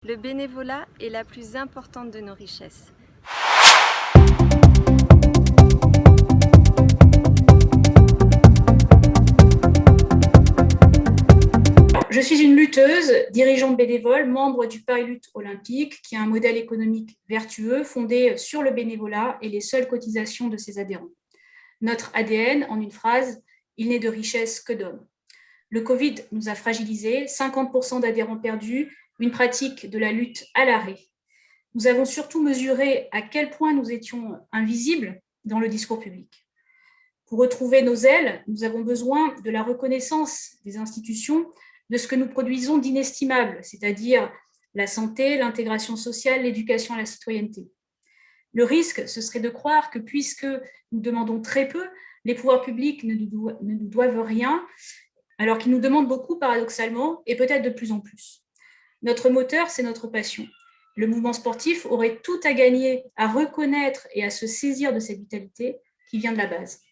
Le bénévolat est la plus importante de nos richesses. Je suis une lutteuse, dirigeante bénévole, membre du Paris Lutte Olympique, qui est un modèle économique vertueux fondé sur le bénévolat et les seules cotisations de ses adhérents. Notre ADN, en une phrase, il n'est de richesse que d'hommes. Le Covid nous a fragilisés, 50% d'adhérents perdus, une pratique de la lutte à l'arrêt. Nous avons surtout mesuré à quel point nous étions invisibles dans le discours public. Pour retrouver nos ailes, nous avons besoin de la reconnaissance des institutions de ce que nous produisons d'inestimable, c'est-à-dire la santé, l'intégration sociale, l'éducation à la citoyenneté. Le risque, ce serait de croire que puisque nous demandons très peu, les pouvoirs publics ne nous doivent rien, alors qu'ils nous demandent beaucoup paradoxalement et peut-être de plus en plus. Notre moteur, c'est notre passion. Le mouvement sportif aurait tout à gagner à reconnaître et à se saisir de cette vitalité qui vient de la base.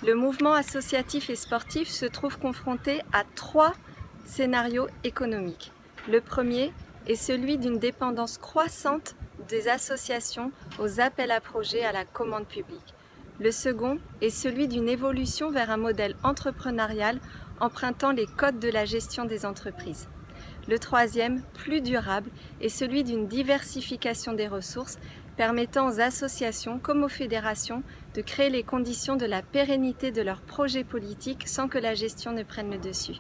Le mouvement associatif et sportif se trouve confronté à 3 scénarios économiques. Le premier est celui d'une dépendance croissante des associations aux appels à projets à la commande publique. Le second est celui d'une évolution vers un modèle entrepreneurial empruntant les codes de la gestion des entreprises. Le troisième, plus durable, est celui d'une diversification des ressources permettant aux associations comme aux fédérations de créer les conditions de la pérennité de leurs projets politiques sans que la gestion ne prenne le dessus.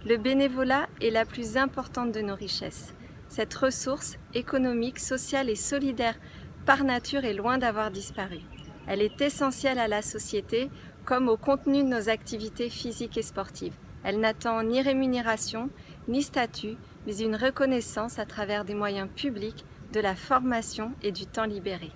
Le bénévolat est la plus importante de nos richesses. Cette ressource économique, sociale et solidaire par nature est loin d'avoir disparu. Elle est essentielle à la société comme au contenu de nos activités physiques et sportives. Elle n'attend ni rémunération, ni statut, mais une reconnaissance à travers des moyens publics, de la formation et du temps libéré.